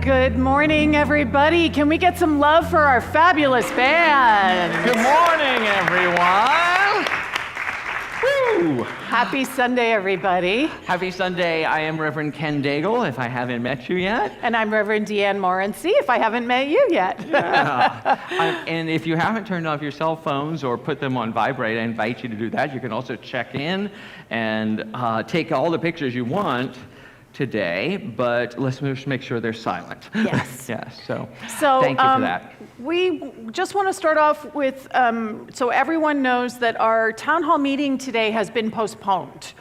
Good morning, everybody. Can we get some love for our fabulous band? Good morning, everyone. Woo! Happy Sunday, everybody. Happy Sunday. I am Reverend Ken Daigle, if I haven't met you yet. And I'm Reverend Deanne Morency, if I haven't met you yet. And if you haven't turned off your cell phones or put them on vibrate, I invite you to do that. You can also check in and take all the pictures you want today, but let's just make sure they're silent. Yes. Yes, so thank you for that. We just want to start off with, so everyone knows that our town hall meeting today has been postponed.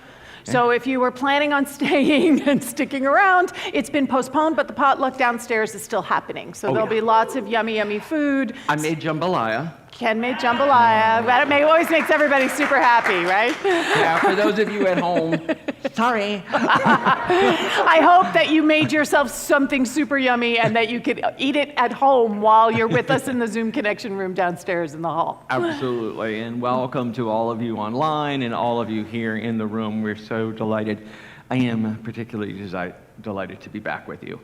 So if you were planning on staying and sticking around, it's been postponed, but the potluck downstairs is still happening. So there'll be lots of yummy, yummy food. I made jambalaya. Ken made jambalaya. That always makes everybody super happy, right? Yeah, for those of you at home, sorry. I hope that you made yourself something super yummy and that you could eat it at home while you're with us in the Zoom connection room downstairs in the hall. Absolutely, and welcome to all of you online and all of you here in the room. We're so delighted. I am particularly delighted to be back with you.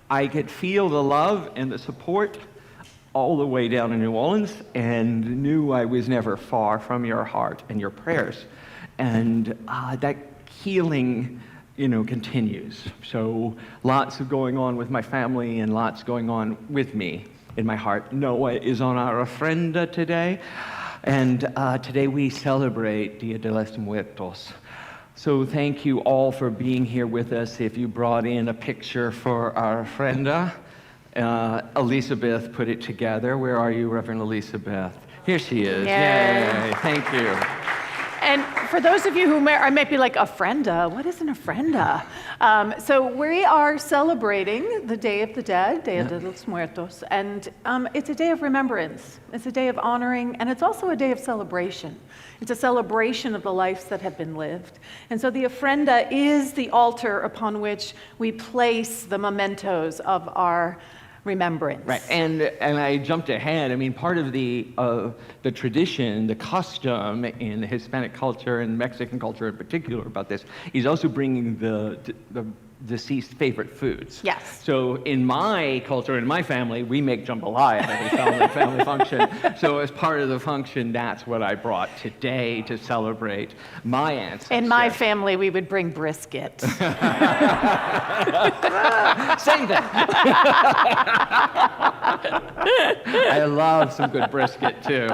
I could feel the love and the support all the way down in New Orleans, and knew I was never far from your heart and your prayers. And that healing, continues. So lots of going on with my family and lots going on with me in my heart. Noah is on our ofrenda today, and today we celebrate Dia de los Muertos. So thank you all for being here with us. If you brought in a picture for our ofrenda, Elizabeth put it together. Where are you, Reverend Elizabeth? Here she is. Yay. Thank you. And for those of you who might be like, ofrenda? What is an ofrenda? So we are celebrating the Day of the Dead, Dia de los Muertos, and it's a day of remembrance. It's a day of honoring, and it's also a day of celebration. It's a celebration of the lives that have been lived. And so the ofrenda is the altar upon which we place the mementos of our remembrance. Right, and I jumped ahead. I mean, part of the tradition, the custom in the Hispanic culture and Mexican culture in particular about this is also bringing the deceased favorite foods. Yes. So in my culture, in my family, we make jambalaya at every family function. So as part of the function, that's what I brought today to celebrate my ancestors. In my family, we would bring brisket. Same thing. I love some good brisket too.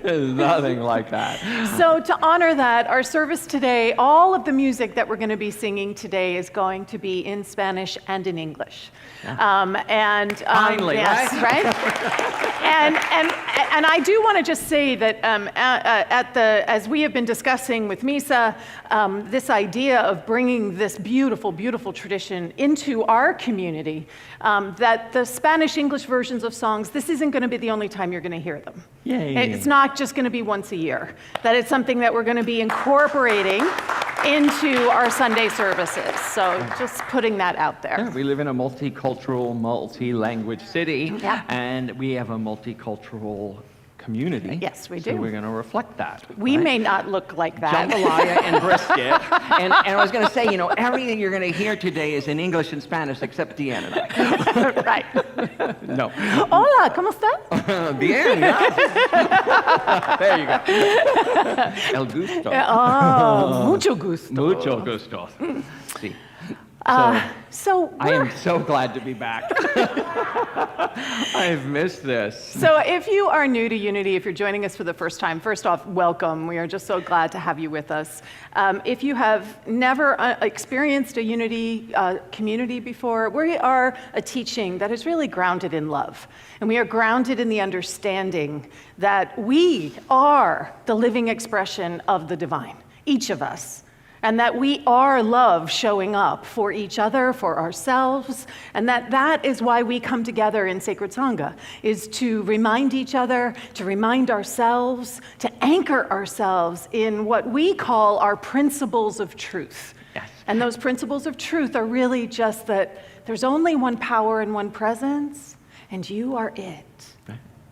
There's nothing like that. So to honor that, our service today, all of the music that we're going to be singing today is going to be in Spanish and in English. Finally, yes, right? and I do want to just say that as we have been discussing with Misa, this idea of bringing this beautiful, beautiful tradition into our community, that the Spanish-English versions of songs, this isn't going to be the only time you're going to hear them. Yay. It's not just going to be once a year. That it's something that we're going to be incorporating into our Sunday services. So just putting that out there. Yeah, we live in a multicultural, multi-language city, Yeah. and we have a multicultural community. Yes, we So do. we're going to reflect that. We right? may not look like that. Jambalaya and brisket. And I was going to say, everything you're going to hear today is in English and Spanish except Deanne and I. Right. No. Hola, ¿cómo estás? Bien, yeah. There you go. El gusto. Oh, mucho gusto. Mucho gusto. Sí. So I am so glad to be back. I've missed this. So if you are new to Unity, if you're joining us for the first time, first off, welcome. We are just so glad to have you with us. If you have never experienced a Unity community before, we are a teaching that is really grounded in love. And we are grounded in the understanding that we are the living expression of the divine, each of us. And that we are love showing up for each other, for ourselves, and that is why we come together in Sacred Sangha, is to remind each other, to remind ourselves, to anchor ourselves in what we call our principles of truth. Yes. And those principles of truth are really just that there's only one power and one presence, and you are it,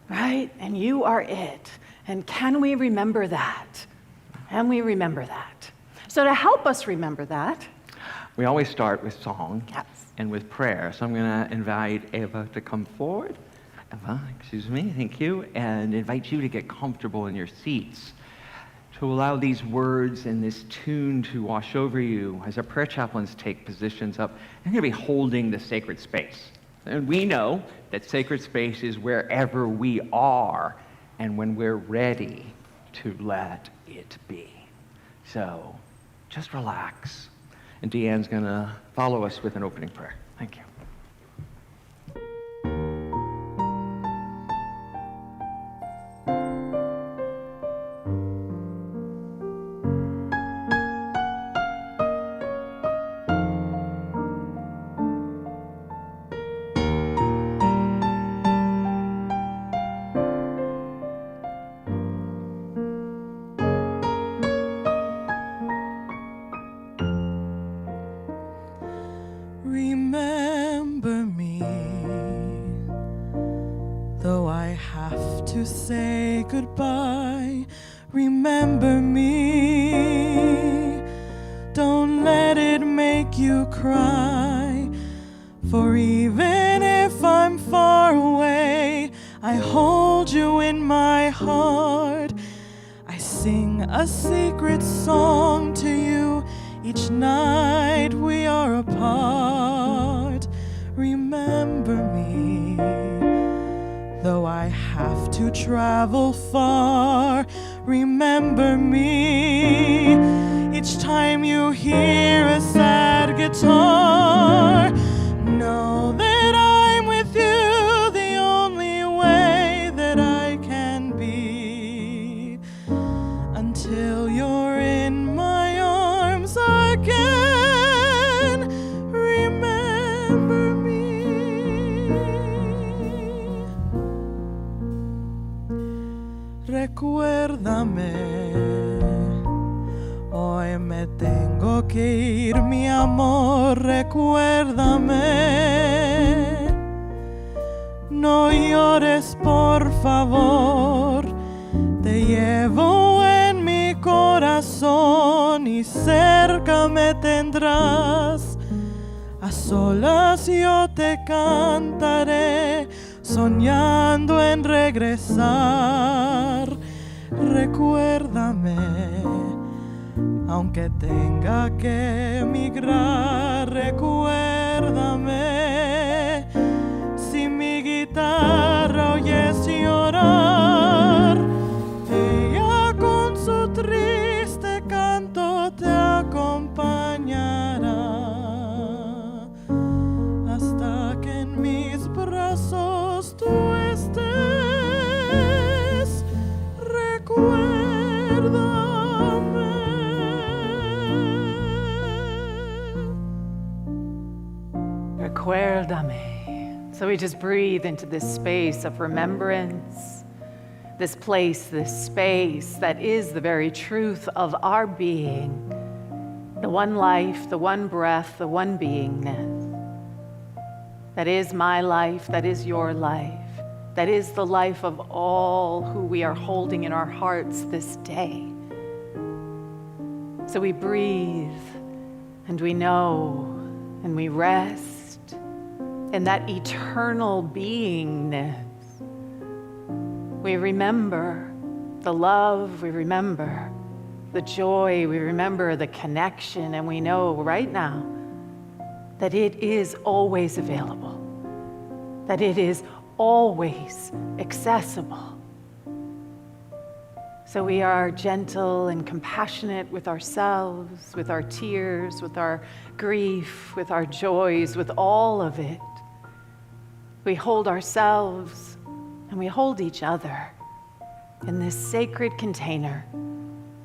right? And you are it. And can we remember that? Can we remember that? So to help us remember that, we always start with song yes. and with prayer. So I'm going to invite Eva to come forward. excuse me, thank you, and invite you to get comfortable in your seats, to allow these words and this tune to wash over you as our prayer chaplains take positions up. They're going to be holding the sacred space. And we know that sacred space is wherever we are and when we're ready to let it be. So just relax. And Deanne's going to follow us with an opening prayer. Thank you. Remember me, though I have to say goodbye. Remember me, don't let it make you cry. For even if I'm far away, I hold you in my heart. I sing a secret song to you each night we are apart. Remember me, though I have to travel far. Remember me, each time you hear a sad guitar. Know that I'm with you the only way that I can be, until you're in my arms again. Remember me. Recuérdame, hoy me tengo que ir, mi amor. Recuérdame, no llores por favor. Te llevo en mi corazón y cerca me tendrás. A solas yo te cantaré, soñando en regresar. Recuérdame, aunque tenga que emigrar. Recuérdame, si mi guitarra oyes llorar, ella con su triste canto te acompañará, hasta que en mis brazos tú estés. Recuérdame. So we just breathe into this space of remembrance, this place, this space that is the very truth of our being, the one life, the one breath, the one beingness. That is my life, that is your life, that is the life of all who we are holding in our hearts this day. So we breathe and we know and we rest in that eternal beingness. We remember the love, we remember the joy, we remember the connection, and we know right now that it is always available, that it is always accessible. So we are gentle and compassionate with ourselves, with our tears, with our grief, with our joys, with all of it. We hold ourselves and we hold each other in this sacred container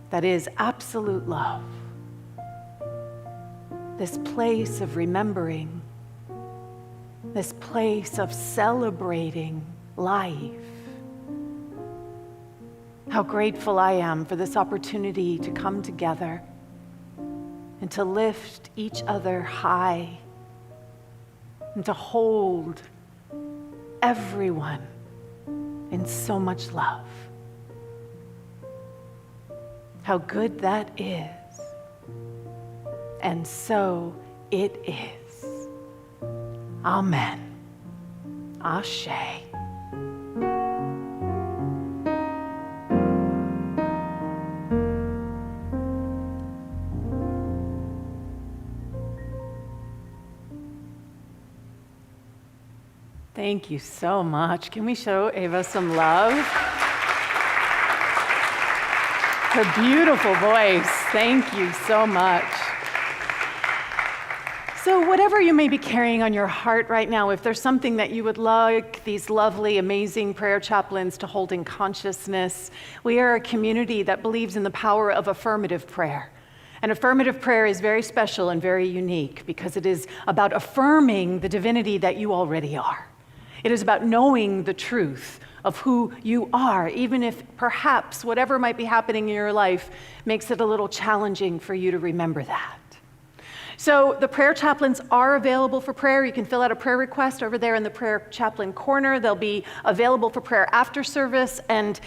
that is absolute love. This place of remembering, this place of celebrating life. How grateful I am for this opportunity to come together and to lift each other high and to hold everyone in so much love. How good that is. And so it is. Amen. Ashe. Thank you so much. Can we show Ava some love? Her beautiful voice. Thank you so much. So whatever you may be carrying on your heart right now, if there's something that you would like these lovely, amazing prayer chaplains to hold in consciousness, we are a community that believes in the power of affirmative prayer. And affirmative prayer is very special and very unique because it is about affirming the divinity that you already are. It is about knowing the truth of who you are, even if perhaps whatever might be happening in your life makes it a little challenging for you to remember that. So the prayer chaplains are available for prayer. You can fill out a prayer request over there in the prayer chaplain corner. They'll be available for prayer after service, and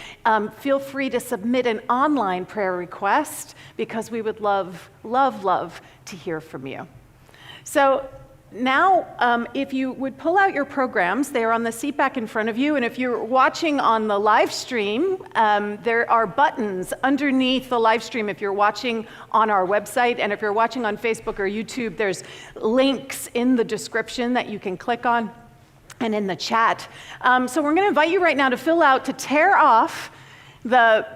feel free to submit an online prayer request because we would love, love, love to hear from you. So now, if you would pull out your programs, they are on the seat back in front of you, and if you're watching on the live stream, there are buttons underneath the live stream if you're watching on our website, and if you're watching on Facebook or YouTube, there's links in the description that you can click on and in the chat. So we're going to invite you right now to tear off the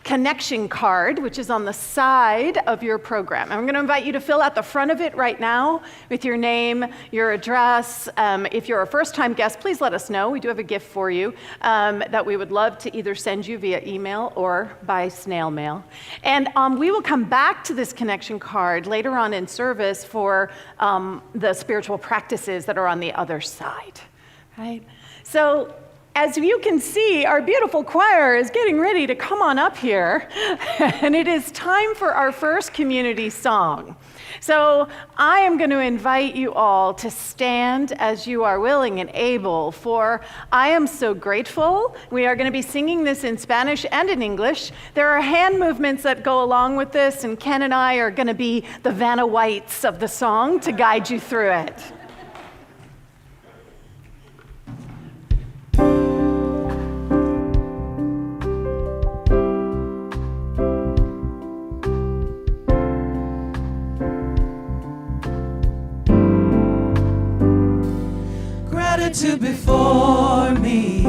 connection card, which is on the side of your program. And I'm going to invite you to fill out the front of it right now with your name, your address. If you're a first-time guest, please let us know. We do have a gift for you that we would love to either send you via email or by snail mail. And we will come back to this connection card later on in service for the spiritual practices that are on the other side. Right? So, as you can see, our beautiful choir is getting ready to come on up here, and it is time for our first community song. So I am going to invite you all to stand as you are willing and able for I Am So Grateful. We are going to be singing this in Spanish and in English. There are hand movements that go along with this, and Ken and I are going to be the Vanna Whites of the song to guide you through it. Gratitude before me,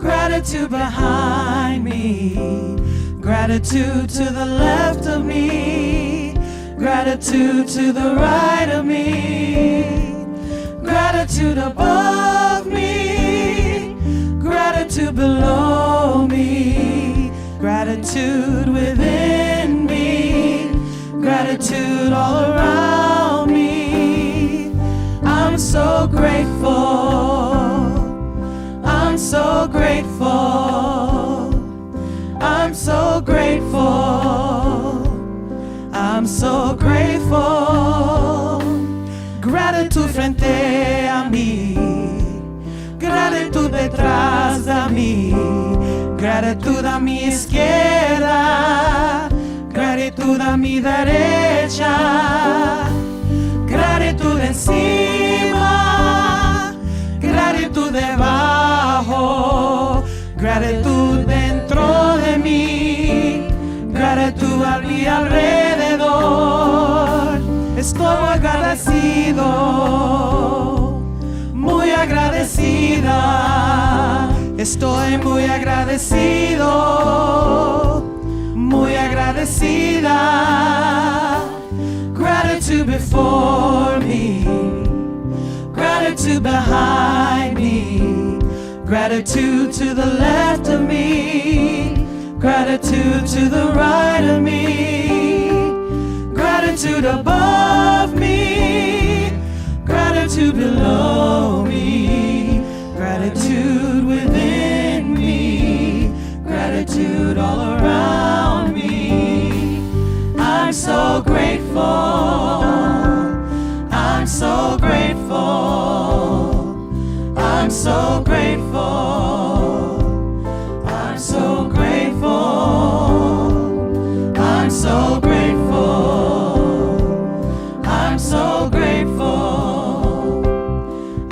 gratitude behind me, gratitude to the left of me, gratitude to the right of me, gratitude above me, gratitude below me, gratitude within me, gratitude all around me. I'm so grateful, I'm so grateful, I'm so grateful, I'm so grateful. Gratitud frente a mí, gratitud detrás de mí, gratitud a mi izquierda, gratitud a mi derecha, gratitud encima, gratitud debajo, gratitud dentro de mí, gratitud a mi alrededor. Estoy agradecido, muy agradecida. Estoy muy agradecido, muy agradecida. Gratitude before me, gratitude behind me, gratitude to the left of me, gratitude to the right of me, gratitude above me, gratitude below me, gratitude within me, gratitude all around me. I'm so grateful, I'm so grateful, I'm so grateful, I'm so grateful, I'm so grateful, I'm so grateful,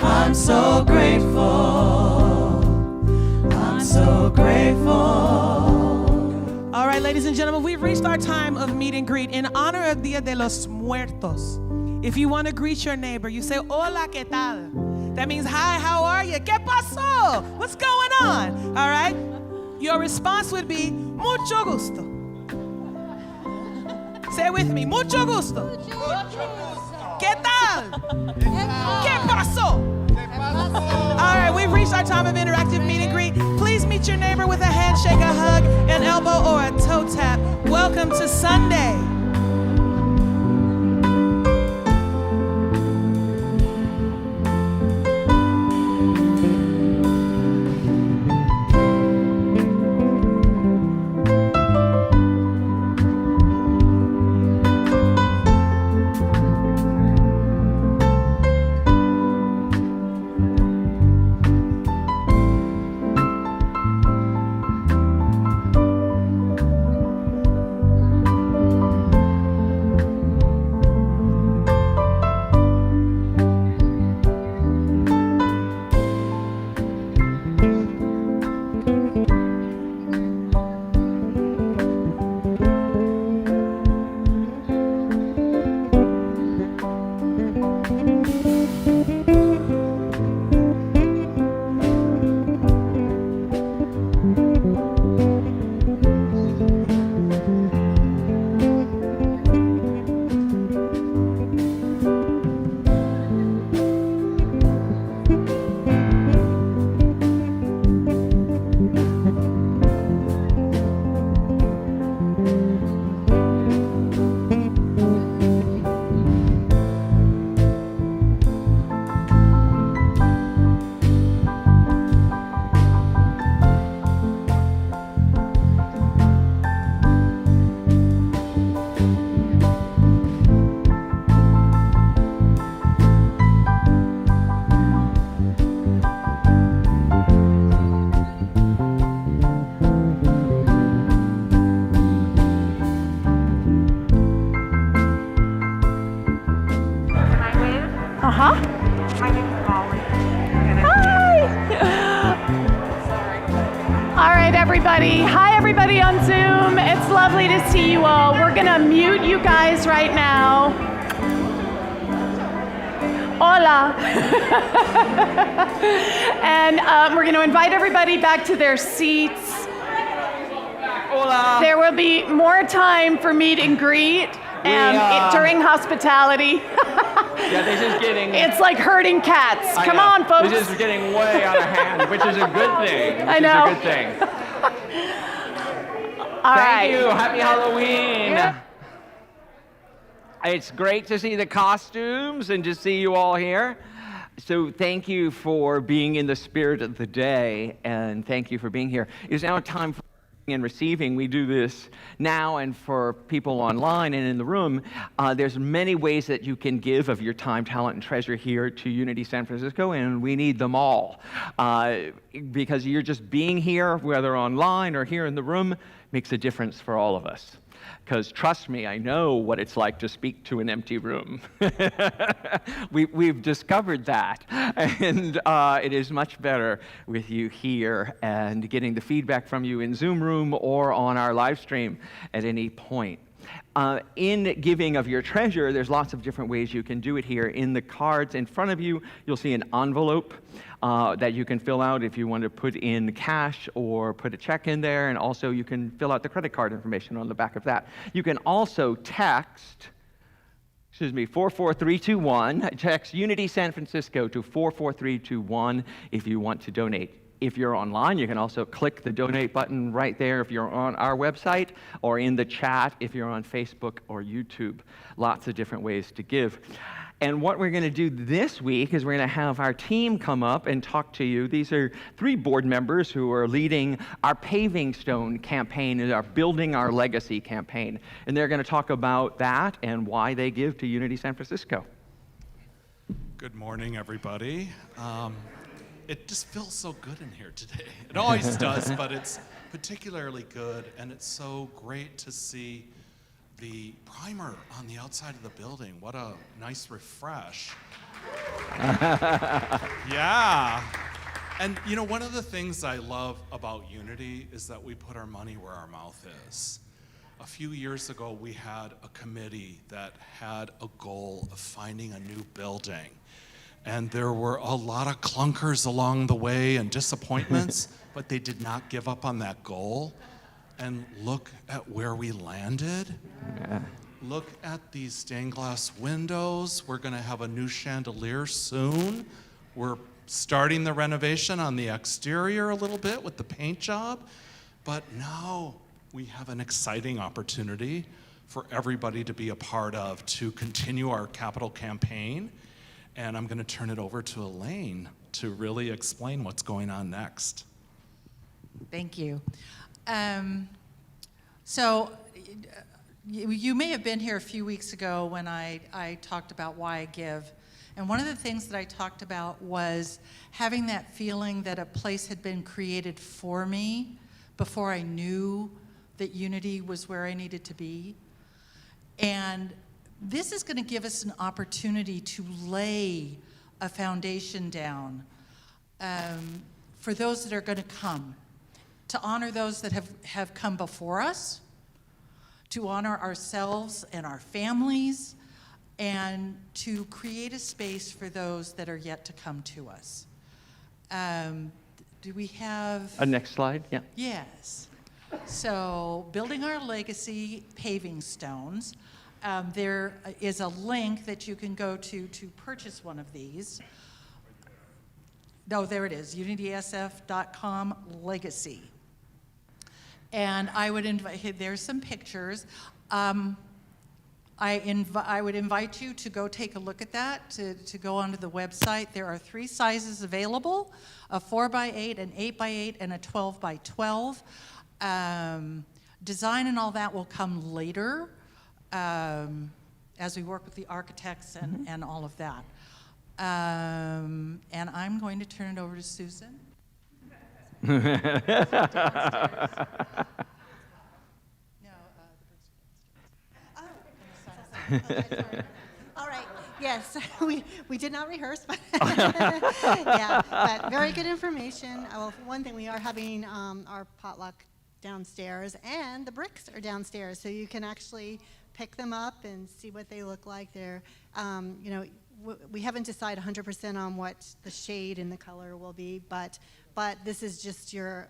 I'm so grateful, I'm so grateful. All right, ladies and gentlemen, we've reached our time of meet and greet in honor of Dia de los Muertos. If you want to greet your neighbor, you say, hola, ¿qué tal? That means, hi, how are you? ¿Qué pasó? What's going on? All right? Your response would be, mucho gusto. Say it with me, mucho gusto. ¿Qué tal? ¿Qué pasó? All right, we've reached our time of interactive meet and greet. Please meet your neighbor with a handshake, a hug, an elbow, or a toe tap. Welcome to Sunday. Hi, everybody on Zoom. It's lovely to see you all. We're going to mute you guys right now. Hola. And we're going to invite everybody back to their seats. Hola. There will be more time for meet and greet during hospitality. Yeah, this is getting... It's like herding cats. Come on, folks. This is getting way out of hand, which is a good thing. I know. It's a good thing. All Thank right. you. Happy Halloween. Yeah. It's great to see the costumes and to see you all here. So thank you for being in the spirit of the day, and thank you for being here. It is now time for and receiving. We do this now, and for people online and in the room, there's many ways that you can give of your time, talent, and treasure here to Unity San Francisco, and we need them all. Because you're just being here, whether online or here in the room, makes a difference for all of us. Because trust me, I know what it's like to speak to an empty room. We've discovered that. And it is much better with you here and getting the feedback from you in Zoom room or on our live stream at any point. In giving of your treasure, there's lots of different ways you can do it here. In the cards in front of you, you'll see an envelope that you can fill out if you want to put in cash or put a check in there, and also you can fill out the credit card information on the back of that. You can also text 44321, text Unity San Francisco to 44321 if you want to donate. If you're online, you can also click the donate button right there if you're on our website, or in the chat if you're on Facebook or YouTube. Lots of different ways to give. And what we're going to do this week is we're going to have our team come up and talk to you. These are 3 board members who are leading our Paving Stone campaign and our Building Our Legacy campaign. And they're going to talk about that and why they give to Unity San Francisco. Good morning, everybody. It just feels so good in here today. It always does, but it's particularly good, and it's so great to see the primer on the outside of the building. What a nice refresh. Yeah. And you know, one of the things I love about Unity is that we put our money where our mouth is. A few years ago, we had a committee that had a goal of finding a new building. And there were a lot of clunkers along the way and disappointments, but they did not give up on that goal. And look at where we landed. Yeah. Look at these stained glass windows. We're going to have a new chandelier soon. We're starting the renovation on the exterior a little bit with the paint job. But now we have an exciting opportunity for everybody to be a part of to continue our capital campaign. And I'm going to turn it over to Elaine to really explain what's going on next. Thank you. So you may have been here a few weeks ago when I talked about why I give. And one of the things that I talked about was having that feeling that a place had been created for me before I knew that unity was where I needed to be. And this is going to give us an opportunity to lay a foundation down for those that are going to come, to honor those that have come before us, to honor ourselves and our families, and to create a space for those that are yet to come to us. Do we have... A next slide, yeah. Yes. So, building our legacy paving stones. There is a link that you can go to purchase one of these. No, there it is, unitysf.com legacy. And I would invite, there's some pictures. I would invite you to go take a look at that, to go onto the website. There are 3 sizes available, a 4x8, an 8x8, and a 12x12. Design and all that will come later as we work with the architects and all of that. And I'm going to turn it over to Susan. All right. Yes, we did not rehearse, but yeah, but very good information. Well, for one thing, we are having our potluck downstairs, and the bricks are downstairs, so you can actually pick them up and see what they look like. They're, we haven't decided 100% on what the shade and the color will be, but this is just your,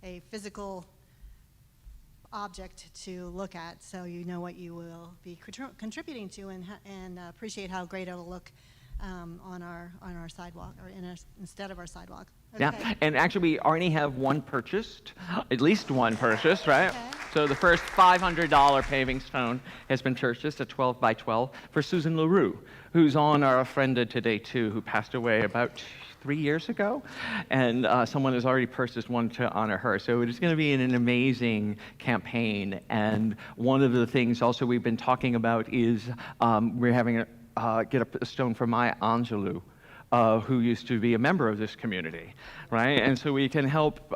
a physical object to look at, so you know what you will be contributing to, and appreciate how great it'll look on our sidewalk, or instead of our sidewalk. Okay. Yeah, and actually we already have one purchased, at least one purchased, right? Okay. So the first $500 paving stone has been purchased, a 12x12, for Susan LaRue, who's on our Ofrenda today too, who passed away about 3 years ago, and someone has already purchased one to honor her. So it is going to be an amazing campaign, and one of the things also we've been talking about is we're having get a stone for Maya Angelou, who used to be a member of this community, right? And so we can help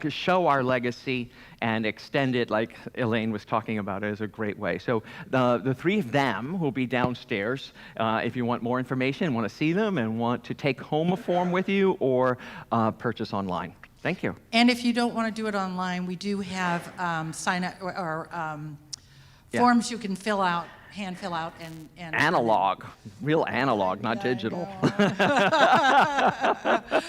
show our legacy and extend it, like Elaine was talking about, as a great way. So the 3 of them will be downstairs if you want more information, want to see them, and want to take home a form with you or purchase online. Thank you. And if you don't want to do it online, we do have forms you can fill out, hand fill out, and Analog, real analog, not digital.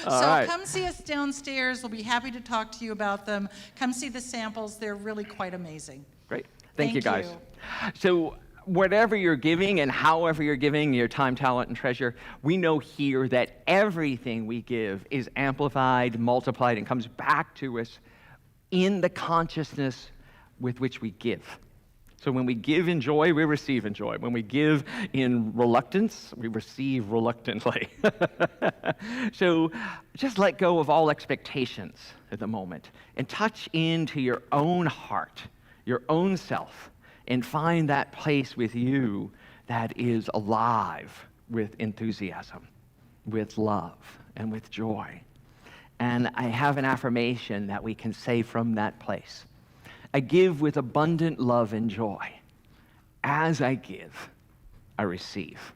So come see us downstairs. We'll be happy to talk to you about them. Come see the samples. They're really quite amazing. Great. Thank you, Thank guys. you. So whatever you're giving and however you're giving your time, talent, and treasure, we know here that everything we give is amplified, multiplied, and comes back to us in the consciousness with which we give. So when we give in joy, we receive in joy. When we give in reluctance, we receive reluctantly. So just let go of all expectations at the moment and touch into your own heart, your own self, and find that place with you that is alive with enthusiasm, with love, and with joy. And I have an affirmation that we can say from that place. I give with abundant love and joy. As I give, I receive.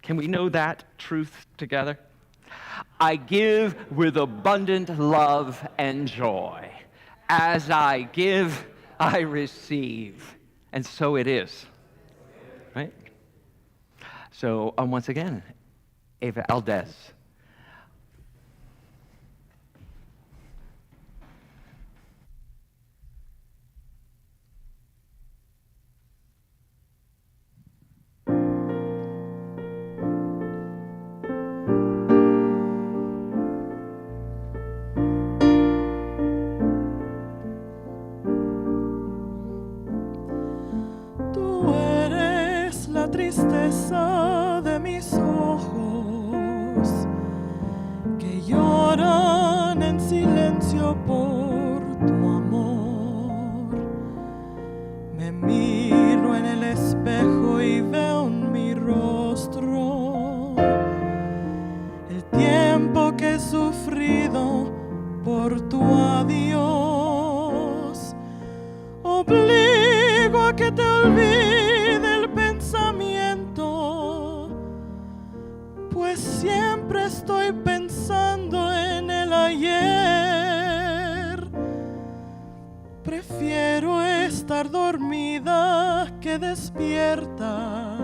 Can we know that truth together? I give with abundant love and joy. As I give, I receive. And so it is. Right? So once again, Eva Aldez. Tú eres la tristeza de mis ojos, que lloran en silencio por tu amor. Me miro en el espejo y veo en mi rostro el tiempo que he sufrido por tu adiós. Obligo a que te olvide el pensamiento, pues siempre estoy pensando en el ayer. Prefiero estar dormida que despierta,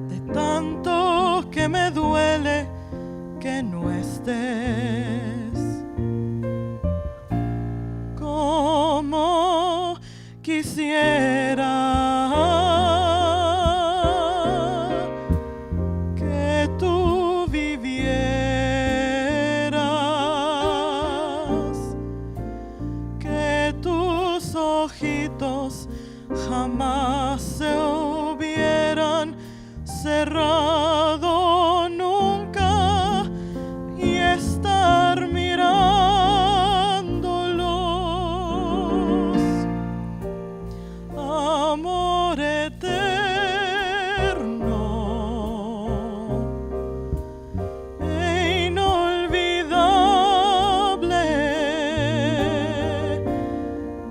de tanto que me duele que no estés. Como quisiera que tú vivieras, que tus ojitos jamás se hubieran cerrado nunca y estar mirándolos. Amor eterno e inolvidable,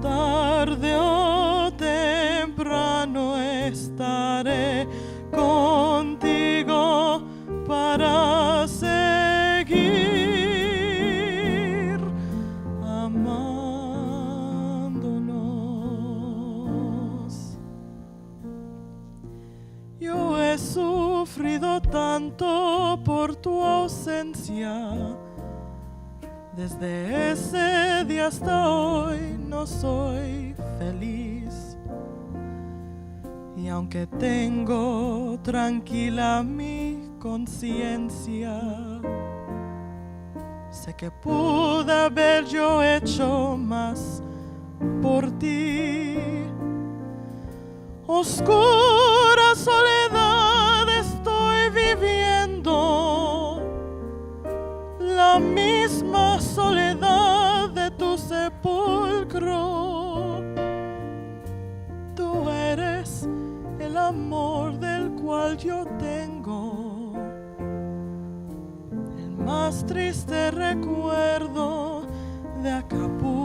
tarde o temprano estaré contigo para seguir amándonos. Yo he sufrido tanto por tu ausencia, desde ese día hasta hoy no soy feliz. Y aunque tengo tranquila mi conciencia, sé que pude haber yo hecho más por ti. Oscura soledad estoy viviendo, la misma soledad de tu sepulcro. Tú eres el amor del cual yo tengo el más triste recuerdo de Acapulco.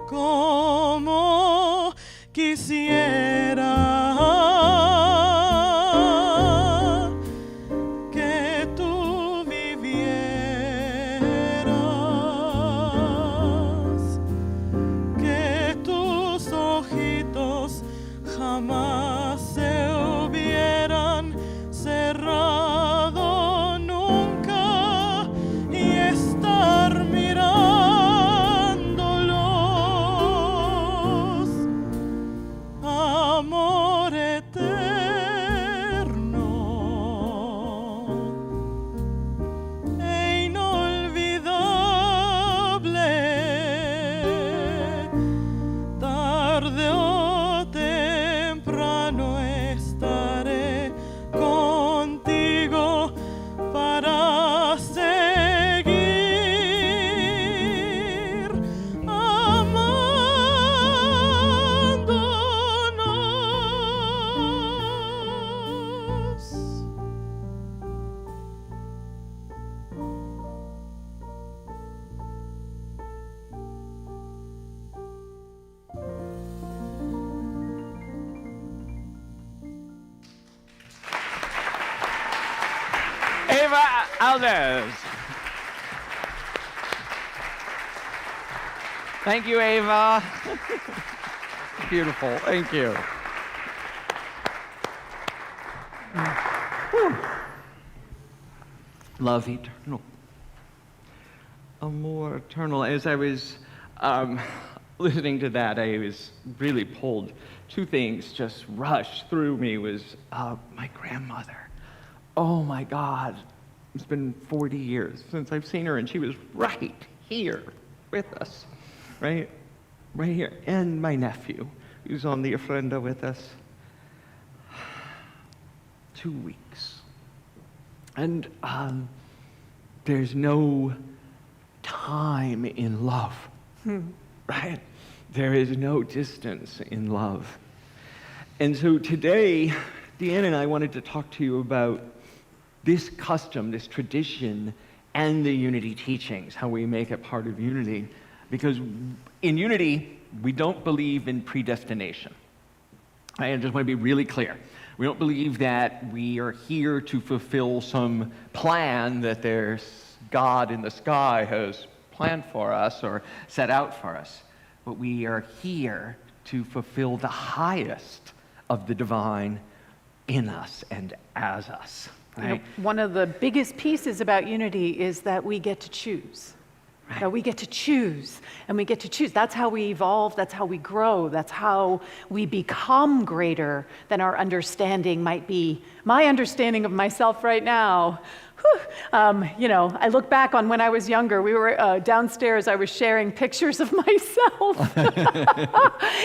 Como quisiera que tú vivieras, que tus ojitos jamás se hubieran cerrado nunca y estar mirándolos. Amor eterno e inolvidable, tarde o temprano estaré contigo para seguir amándonos. Eva Aldez. Thank you, Eva. Beautiful. Thank you. Love eternal. More eternal. As I was listening to that, I was really pulled. Two things just rushed through me was my grandmother. Oh my God, it's been 40 years since I've seen her, and she was right here with us, right here. And my nephew, who's on the ofrenda with us. 2 weeks. And there's no time in love, right? There is no distance in love. And so today, Deanna and I wanted to talk to you about this custom, this tradition, and the unity teachings, how we make it part of unity. Because in unity, we don't believe in predestination. I just want to be really clear. We don't believe that we are here to fulfill some plan that there's God in the sky has planned for us or set out for us. But we are here to fulfill the highest of the divine in us and as us. Right? You know, one of the biggest pieces about unity is that we get to choose. Right. That we get to choose, and we get to choose. That's how we evolve, that's how we grow, that's how we become greater than our understanding might be. My understanding of myself right now, I look back on when I was younger. We were downstairs, I was sharing pictures of myself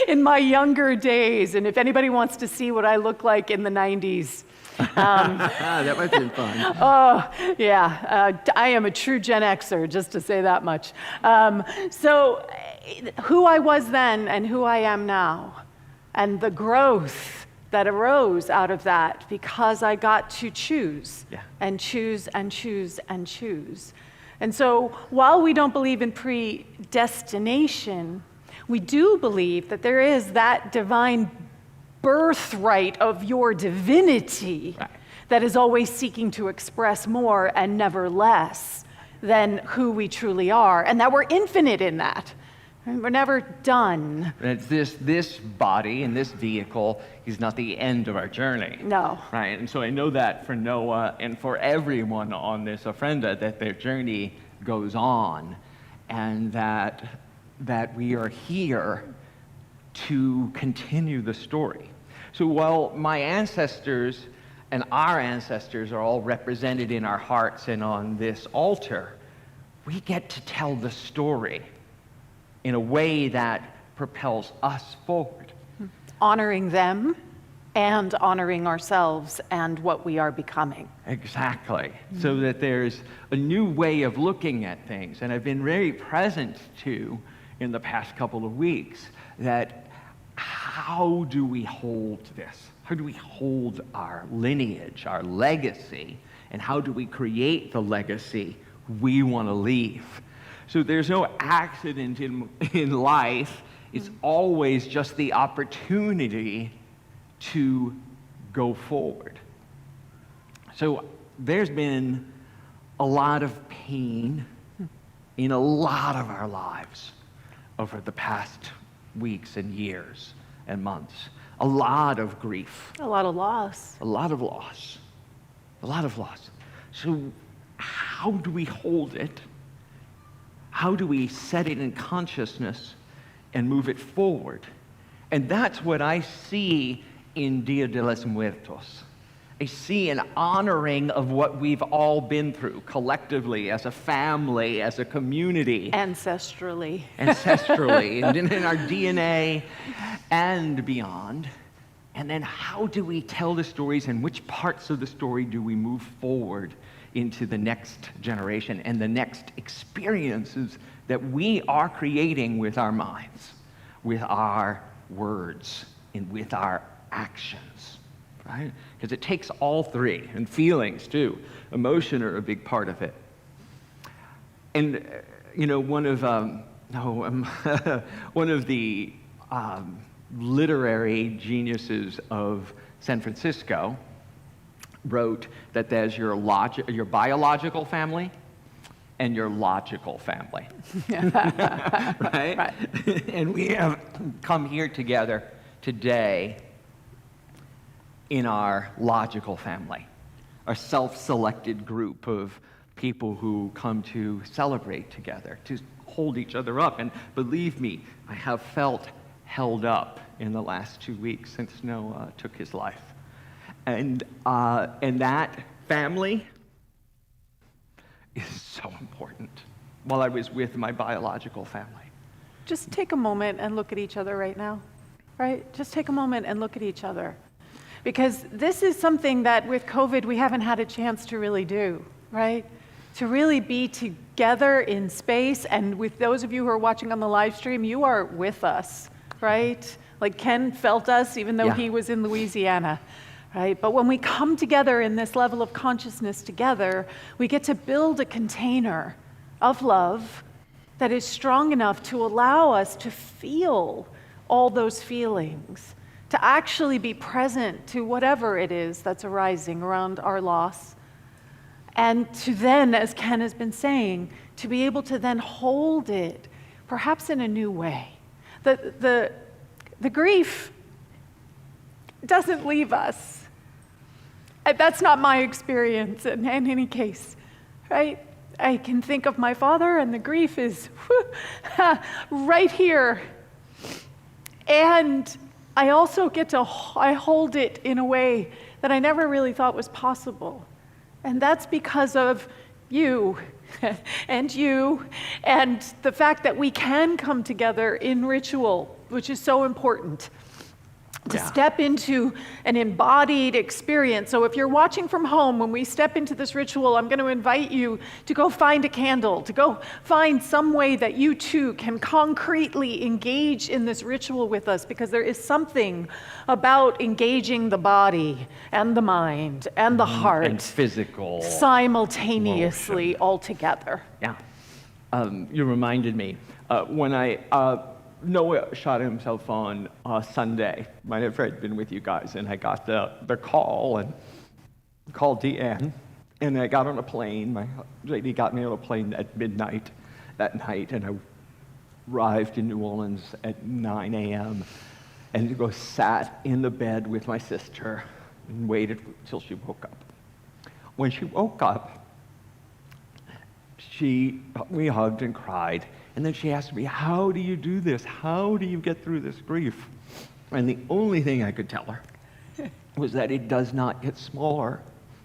in my younger days, and if anybody wants to see what I look like in the 90s, that might have been fun. Oh, yeah. I am a true Gen Xer, just to say that much. So who I was then and who I am now, and the growth that arose out of that because I got to choose and choose and choose and choose. And so while we don't believe in predestination, we do believe that there is that divine birthright of your divinity that is always seeking to express more and never less than who we truly are, and that we're infinite in that. We're never done. It's this body and this vehicle is not the end of our journey. No. Right, and so I know that for Noah and for everyone on this ofrenda, that their journey goes on, and that we are here to continue the story. So while my ancestors and our ancestors are all represented in our hearts and on this altar, we get to tell the story in a way that propels us forward. Honoring them and honoring ourselves and what we are becoming. Exactly. So that there's a new way of looking at things. And I've been very present to, in the past couple of weeks, that how do we hold this? How do we hold our lineage, our legacy, and how do we create the legacy we want to leave? So there's no accident in life. It's always just the opportunity to go forward. So there's been a lot of pain in a lot of our lives over the past weeks and years and months. A lot of grief. A lot of loss. A lot of loss. A lot of loss. So how do we hold it? How do we set it in consciousness and move it forward? And that's what I see in Dia de los Muertos. I see an honoring of what we've all been through collectively, as a family, as a community. Ancestrally. Ancestrally, and in our DNA and beyond. And then how do we tell the stories, and which parts of the story do we move forward into the next generation and the next experiences that we are creating with our minds, with our words, and with our actions, right? Because it takes all three, and feelings too. Emotion are a big part of it. And one of the literary geniuses of San Francisco wrote that there's your biological family and your logical family. Right? And we have come here together today in our logical family, our self-selected group of people who come to celebrate together, to hold each other up. And believe me, I have felt held up in the last 2 weeks since Noah took his life. And that family is so important while I was with my biological family. Just take a moment and look at each other right now, right? Just take a moment and look at each other. Because this is something that with COVID we haven't had a chance to really do, right? To really be together in space, and with those of you who are watching on the live stream, you are with us, right? Like Ken felt us even though he was in Louisiana, right? But when we come together in this level of consciousness together, we get to build a container of love that is strong enough to allow us to feel all those feelings, to actually be present to whatever it is that's arising around our loss. And to then, as Ken has been saying, to be able to then hold it, perhaps in a new way. The grief doesn't leave us. That's not my experience in any case, right? I can think of my father, and the grief is right here. And I also get to, I hold it in a way that I never really thought was possible. And that's because of you and the fact that we can come together in ritual, which is so important. To step into an embodied experience. So if you're watching from home, when we step into this ritual, I'm going to invite you to go find a candle, to go find some way that you too can concretely engage in this ritual with us, because there is something about engaging the body and the mind and the heart and physical simultaneously motion. all together. Yeah. You reminded me when Noah shot himself on Sunday. Might have been with you guys, and I got the call and called Deanne, and I got on a plane. My lady got me on a plane at midnight that night, and I arrived in New Orleans at 9 a.m. and sat in the bed with my sister and waited till she woke up. When she woke up, we hugged and cried. And then she asked me, how do you do this? How do you get through this grief? And the only thing I could tell her was that it does not get smaller.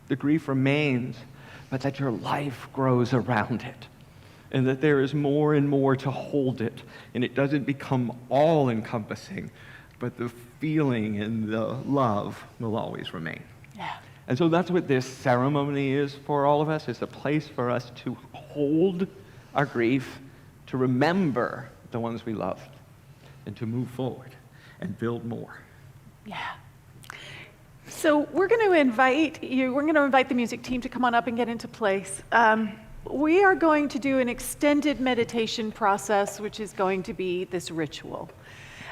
The grief remains, but that your life grows around it. And that there is more and more to hold it. And it doesn't become all-encompassing, but the feeling and the love will always remain. Yeah. And so that's what this ceremony is for all of us. It's a place for us to hold our grief, to remember the ones we loved, and to move forward and build more. Yeah. So we're going to invite the music team to come on up and get into place. We are going to do an extended meditation process, which is going to be this ritual.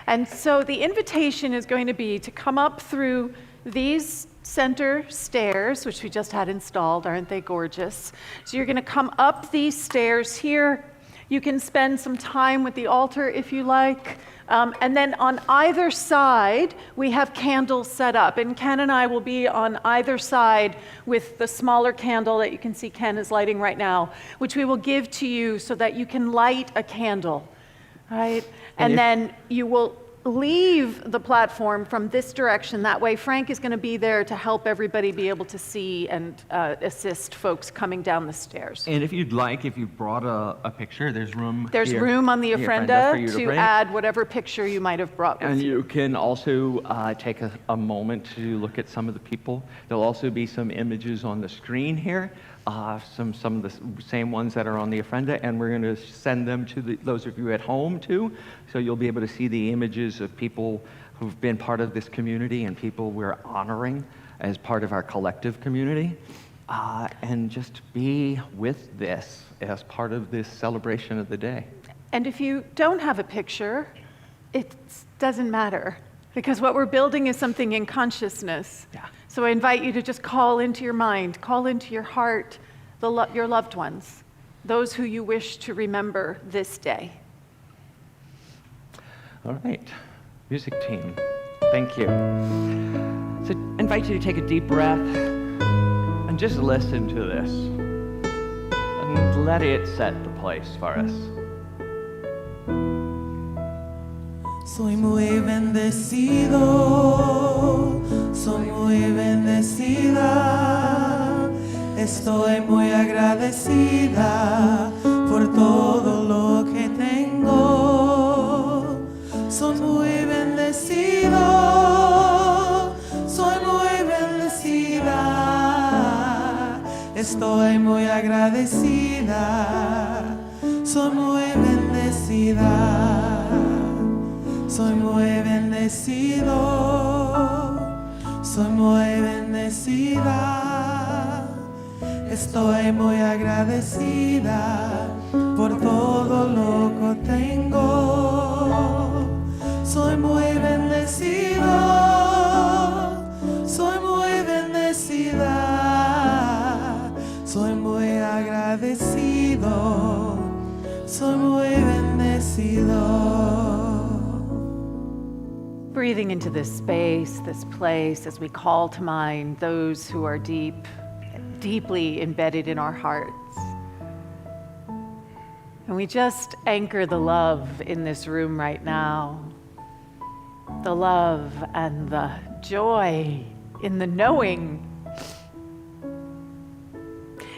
And so the invitation is going to be to come up through these center stairs, which we just had installed. Aren't they gorgeous? So you're going to come up these stairs here. You can spend some time with the altar if you like. And then on either side, we have candles set up. And Ken and I will be on either side with the smaller candle that you can see Ken is lighting right now, which we will give to you so that you can light a candle, right? And then you will leave the platform from this direction. That way, Frank is going to be there to help everybody be able to see and assist folks coming down the stairs. And if you'd like, if you brought a picture, there's room There's here, room on the for you ofrenda to bring. add whatever picture you might have brought with And you. you can also take a moment to look at some of the people. There'll also be some images on the screen here, some of the same ones that are on the ofrenda, and we're going to send them to those of you at home too, so you'll be able to see the images of people who've been part of this community and people we're honoring as part of our collective community, and just be with this as part of this celebration of the day. And if you don't have a picture, it doesn't matter, because what we're building is something in consciousness. Yeah. So I invite you to just call into your mind, call into your heart your loved ones, those who you wish to remember this day. All right, music team, thank you. So I invite you to take a deep breath and just listen to this. And let it set the place for us. Soy muy bendecido, soy muy bendecida, estoy muy agradecida por todo lo que tengo. Soy muy bendecido, soy muy bendecida, estoy muy agradecida, soy muy bendecida. Soy muy bendecido, soy muy bendecida, estoy muy agradecida por todo lo que tengo. Soy muy bendecido, soy muy bendecida, soy muy agradecido, soy muy bendecido. Breathing into this space, this place, as we call to mind those who are deeply embedded in our hearts. And we just anchor the love in this room right now. The love and the joy in the knowing.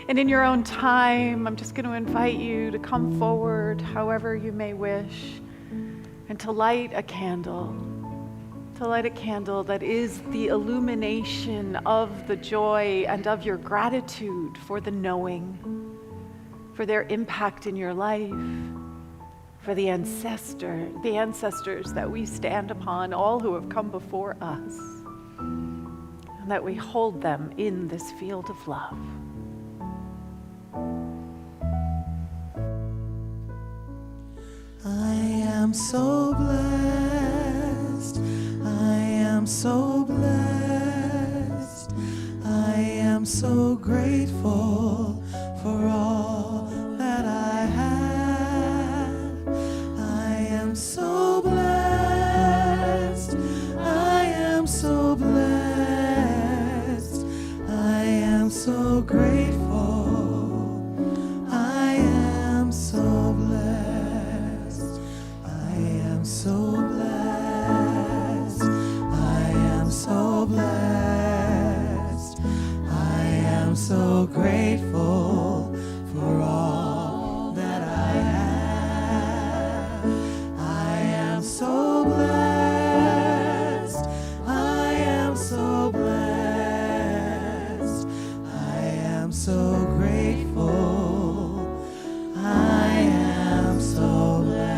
And in your own time, I'm just going to invite you to come forward however you may wish and to light a candle. To light a candle that is the illumination of the joy and of your gratitude for the knowing, for their impact in your life, for the ancestors that we stand upon, all who have come before us, and that we hold them in this field of love. I am so blessed. I am so blessed. I am so grateful for all that I have. I am so blessed. I am so blessed. I am so grateful. I am so blessed. I am so blessed. So blessed, I am so grateful for all that I have. I am so blessed, I am so blessed, I am so grateful, I am so blessed.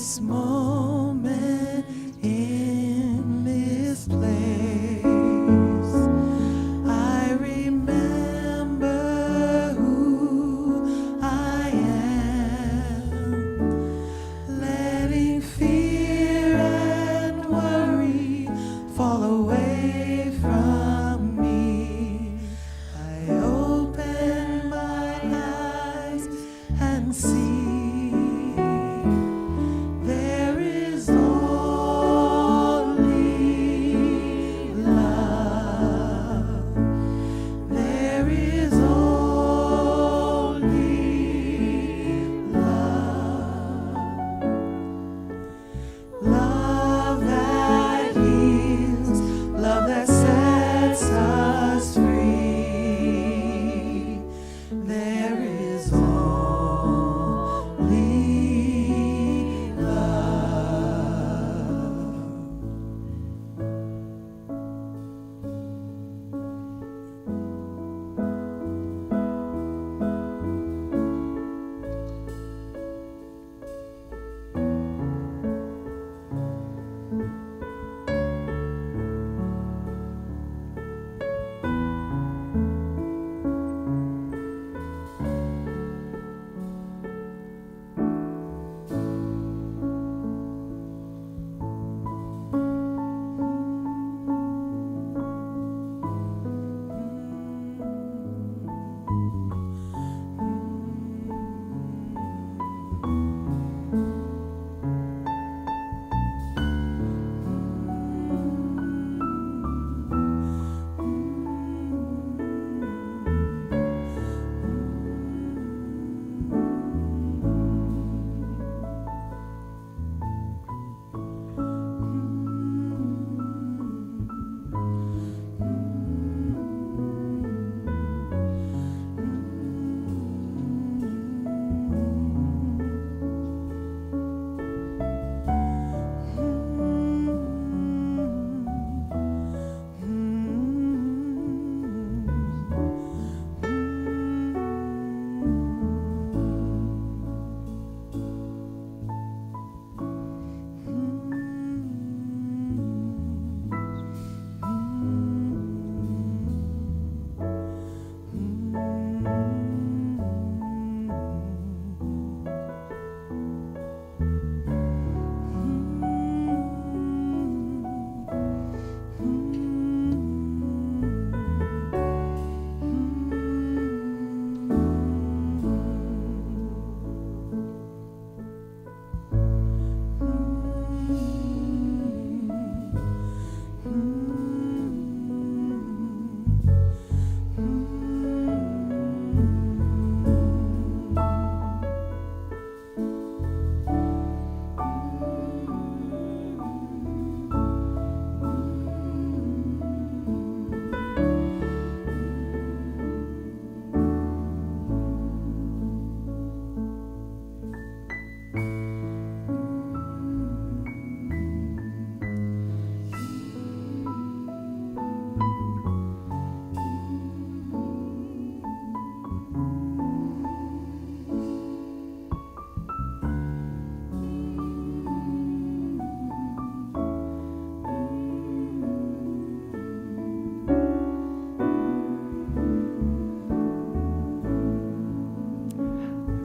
this moment in this place. I remember who I am, letting fear and worry fall away from me. I open my eyes and see there is only love. There is only love. Love that heals, love that sets us free. There is only love.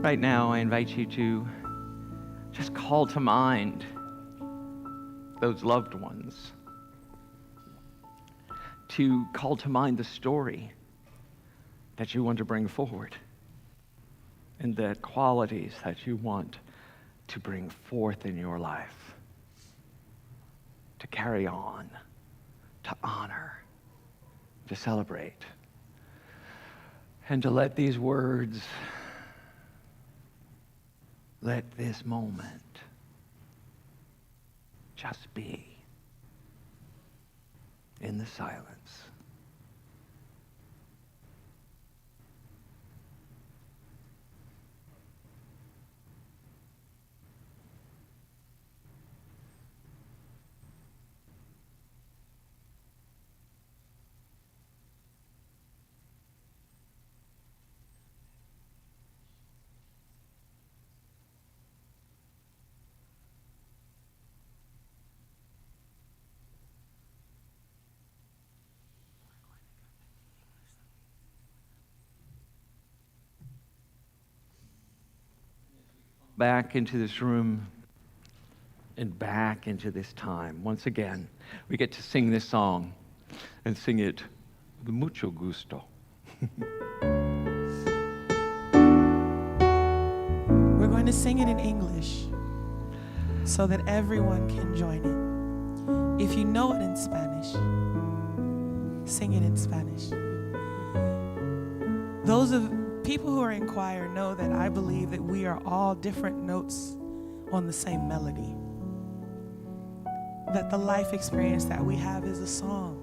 Right now, I invite you to just call to mind those loved ones, to call to mind the story that you want to bring forward and the qualities that you want to bring forth in your life, to carry on, to honor, to celebrate, and to let these words, let this moment just be in the silence. back into this room and back into this time. Once again, we get to sing this song and sing it with mucho gusto. We're going to sing it in English so that everyone can join in. If you know it in Spanish, sing it in Spanish. Those of people who are in choir know that I believe that we are all different notes on the same melody. That the life experience that we have is a song,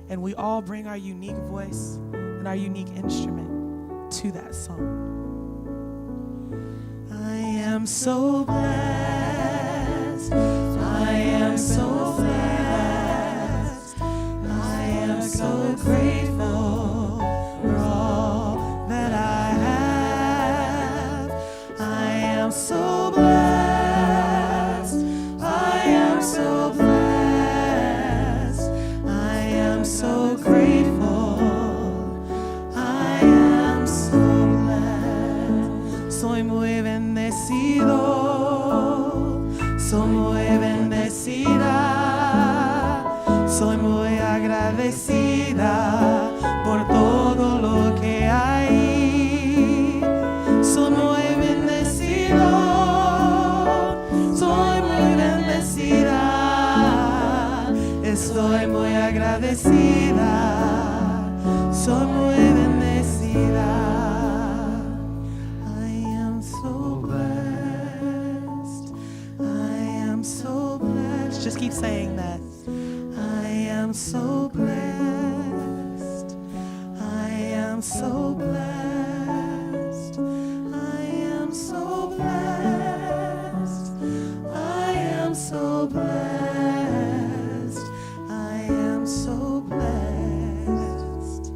and we all bring our unique voice and our unique instrument to that song. I am so blessed. I am so blessed. I am so grateful for all that I have. I am so blessed. I am so blessed. I am so grateful. I am so blessed. Soy muy bendecido. Soy muy bendecida. Soy muy agradecida por todo lo que hay. Soy muy bendecido. Soy muy bendecida. Estoy muy agradecida. Soy muy bendecida. I am so blessed. I am so blessed. Just keep saying that. I am so blessed. I am so blessed. I am so blessed. I am so blessed. I am so blessed.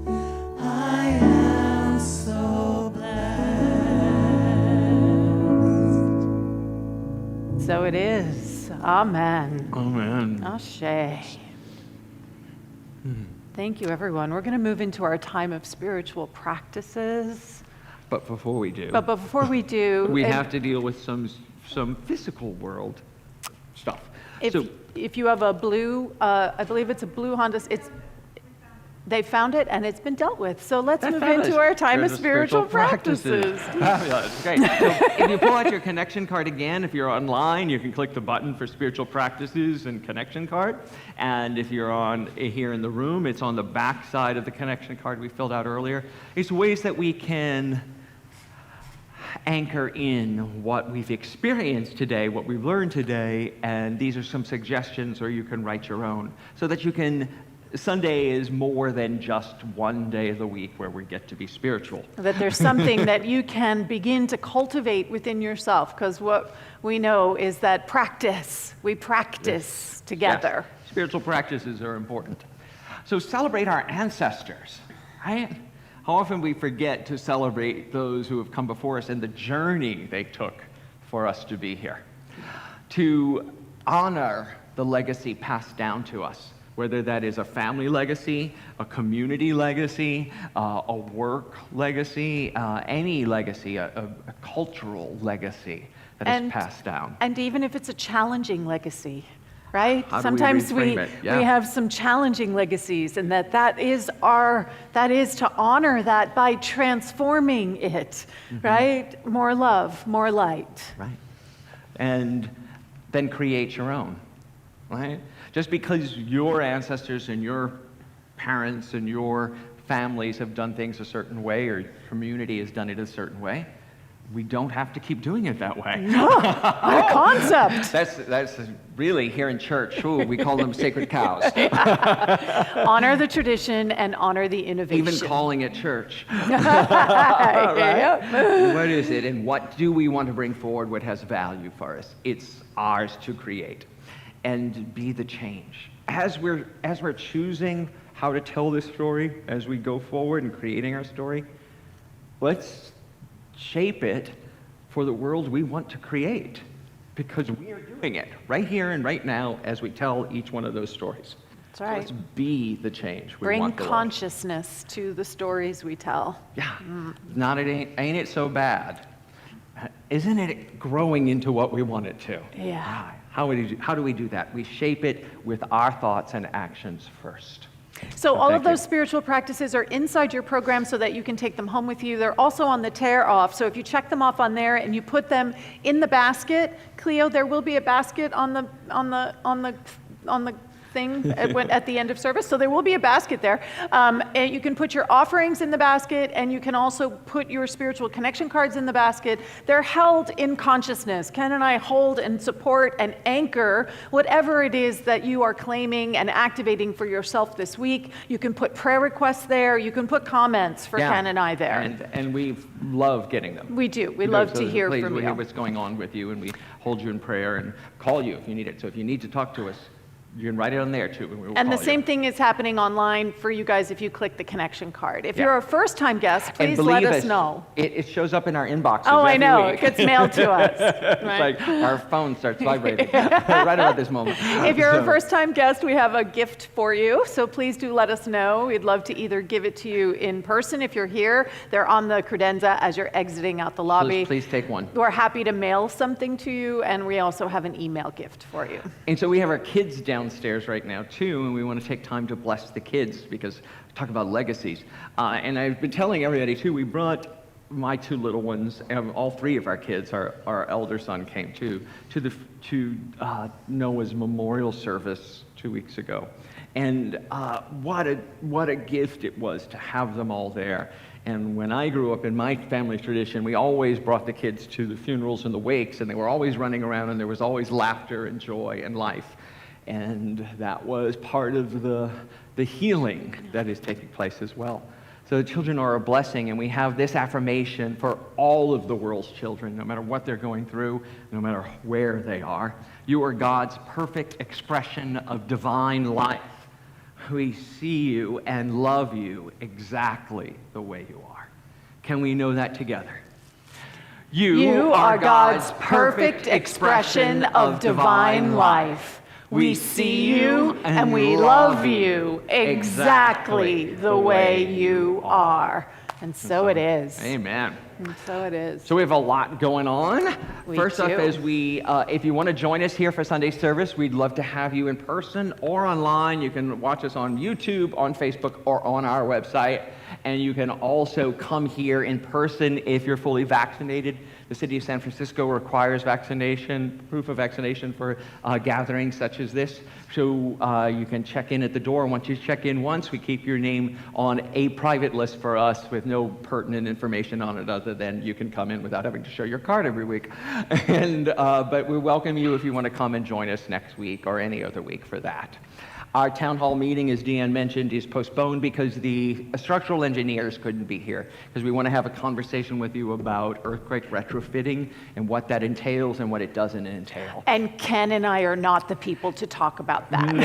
I am so blessed. So it is. Amen. Amen. Ashe. Thank you, everyone. We're going to move into our time of spiritual practices. But before we do, But before we do, we have to deal with some physical world stuff. if So you have a blue, I believe it's a blue Honda, they found it and it's been dealt with. So let's move into our time of There's a spiritual practices. Fabulous. Great. So if you pull out your connection card again, if you're online, you can click the button for spiritual practices and connection card. And if you're on here in the room, it's on the back side of the connection card we filled out earlier. It's ways that we can anchor in what we've experienced today, what we've learned today, and these are some suggestions, or you can write your own, so that you can. Sunday is more than just one day of the week where we get to be spiritual. That there's something that you can begin to cultivate within yourself, because what we know is that we practice together. Yes. Spiritual practices are important. So celebrate our ancestors, right? How often we forget to celebrate those who have come before us and the journey they took for us to be here. To honor the legacy passed down to us, whether that is a family legacy, a community legacy, a work legacy, any legacy, a cultural legacy that is passed down. And even if it's a challenging legacy, right? How do Sometimes we reframe it? Yeah. we have some challenging legacies, and that is to honor that by transforming it, right? More love, more light. Right. And then create your own, right? Just because your ancestors and your parents and your families have done things a certain way, or your community has done it a certain way, we don't have to keep doing it that way. No, what a concept. That's really, here in church, we call them sacred cows. Honor the tradition and honor the innovation. Even calling it church. Right? What is it, and what do we want to bring forward, what has value for us? It's ours to create and be the change. As we're choosing how to tell this story, as we go forward and creating our story, let's shape it for the world we want to create, because we are doing it right here and right now as we tell each one of those stories. That's right. So let's be the change we Bring want the world. consciousness to the stories we tell. Yeah, ain't it so bad? isn't it growing into what we want it to? Yeah. How do we do that? We shape it with our thoughts and actions first. So all Thank of those you. spiritual practices are inside your program so that you can take them home with you. They're also on the tear off. So if you check them off on there and you put them in the basket, Cleo, there will be a basket on the thing at the end of service. So there will be a basket there. And you can put your offerings in the basket, and you can also put your spiritual connection cards in the basket. They're held in consciousness. Ken and I hold and support and anchor whatever it is that you are claiming and activating for yourself this week. You can put prayer requests there. You can put comments for Ken and I there. And we love getting them. We do. We love to hear please, from we you. hear what's going on with you, and we hold you in prayer and call you if you need it. So if you need to talk to us, you can write it on there too, and we will And the call same you. thing is happening online for you guys if you click the connection card. If Yeah. you're a first-time guest, And please believe let us know. It shows up in our inboxes Oh, I every know. week. It gets mailed to us. It's right? like our phone starts vibrating right about this moment. If you're a So- first-time guest, we have a gift for you, so please do let us know. We'd love to either give it to you in person if you're here. They're on the credenza as you're exiting out the lobby. Please take one. We're happy to mail something to you, and we also have an email gift for you. And so we have our kids downstairs right now too, and we want to take time to bless the kids because talk about legacies. And I've been telling everybody too, we brought my two little ones, and all three of our kids, our elder son came too, to Noah's memorial service 2 weeks ago. And what a gift it was to have them all there. And when I grew up in my family tradition, we always brought the kids to the funerals and the wakes, and they were always running around, and there was always laughter and joy and life. And that was part of the healing that is taking place as well. So the children are a blessing, and we have this affirmation for all of the world's children, no matter what they're going through, no matter where they are. You are God's perfect expression of divine life. We see you and love you exactly the way you are. Can we know that together? You are God's perfect expression of divine life. We see you and we love you exactly the way you are. And so it is. Amen. And so it is. So we have a lot going on. We First up do. is if you want to join us here for Sunday service, we'd love to have you in person or online. You can watch us on YouTube, on Facebook, or on our website. And you can also come here in person if you're fully vaccinated. The city of San Francisco requires proof of vaccination for gatherings such as this. So you can check in at the door. Once you check in once, we keep your name on a private list for us with no pertinent information on it other than you can come in without having to show your card every week. But we welcome you if you want to come and join us next week or any other week for that. Our town hall meeting, as Deanne mentioned, is postponed because the structural engineers couldn't be here, because we want to have a conversation with you about earthquake retrofitting and what that entails and what it doesn't entail. And Ken and I are not the people to talk about that. No.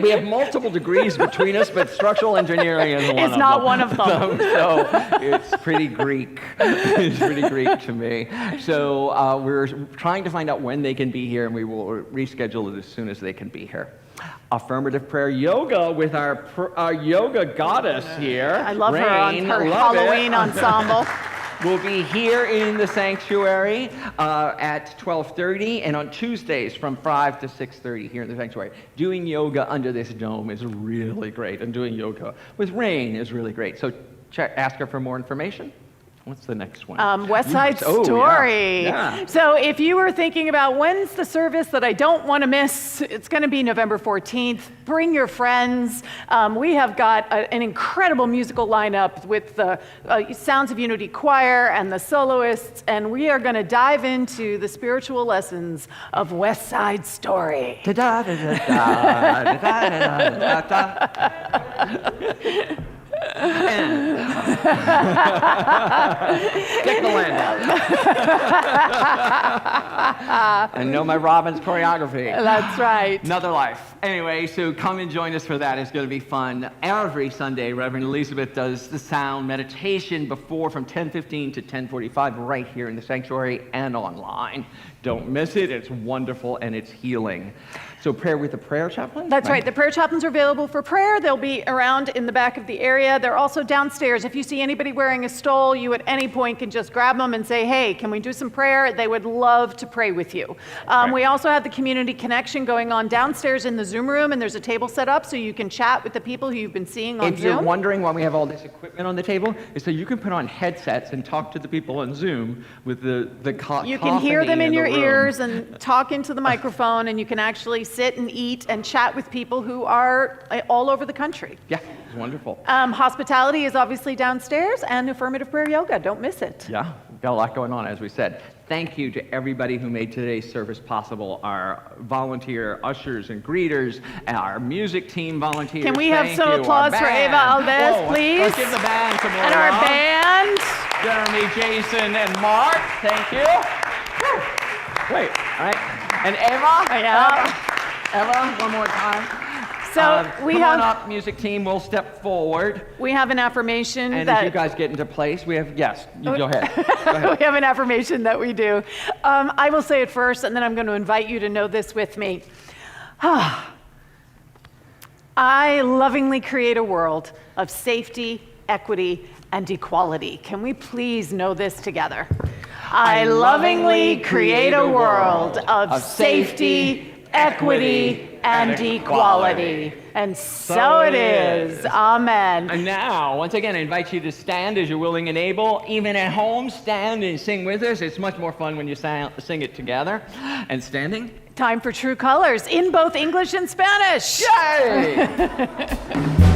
we have multiple degrees between us, but structural engineering is one of them. It's not one of them. So it's pretty Greek. It's pretty Greek to me. So we're trying to find out when they can be here, and we will reschedule it as soon as they can be here. Affirmative prayer yoga with our yoga goddess here. I love her on Rain. her Love Halloween it. ensemble. We'll be here in the sanctuary at 12:30, and on Tuesdays from 5 to 6:30 here in the sanctuary. Doing yoga under this dome is really great, and doing yoga with Rain is really great. So ask her for more information. What's the next one? West Side Oh, yeah. Story. Yeah. So if you were thinking about when's the service that I don't want to miss, it's going to be November 14th. Bring your friends. We have got an incredible musical lineup with the Sounds of Unity Choir and the soloists, and we are going to dive into the spiritual lessons of West Side Story. Stick the land out. I know my Robbins choreography. That's right. Another life. Anyway, so come and join us for that. It's going to be fun. Every Sunday, Reverend Elizabeth does the sound meditation before from 10:15 to 10:45 right here in the sanctuary and online. Don't miss it. It's wonderful and it's healing. So prayer with the Prayer Chaplain? That's right. The prayer chaplains are available for prayer. They'll be around in the back of the area. They're also downstairs. If you see anybody wearing a stole, you at any point can just grab them and say, hey, can we do some prayer? They would love to pray with you. We also have the community connection going on downstairs in the Zoom room, and there's a table set up so you can chat with the people who you've been seeing on If Zoom. you're wondering why we have all this equipment on the table, it's so you can put on headsets and talk to the people on Zoom with the You can hear them in your room. ears and talk into the microphone, and you can actually sit and eat and chat with people who are all over the country. Yeah, it's wonderful. Hospitality is obviously downstairs, and affirmative prayer yoga. Don't miss it. Yeah, we've got a lot going on, as we said. Thank you to everybody who made today's service possible, our volunteer ushers and greeters, and our music team volunteers. Can we have Thank some you. applause Our for band. Eva Alves, Whoa, please? Let's give the band some more And our love. band. Jeremy, Jason, and Mark, thank you. Woo. Wait, all right. And Eva? Yeah. Eva, one more time. So we come have on up, music team. We'll step forward. we have an affirmation And that as you guys get into place, we have, yes, you go ahead. Go ahead. we have an affirmation that we do. I will say it first, and then I'm going to invite you to know this with me. I lovingly create a world of safety, equity, and equality. Can we please know this together? I lovingly create a world of safety, equity, and equality. And so it is. Amen. And now, once again, I invite you to stand as you're willing and able. Even at home, stand and sing with us. It's much more fun when you sing it together. And standing. Time for True Colors in both English and Spanish. Yay!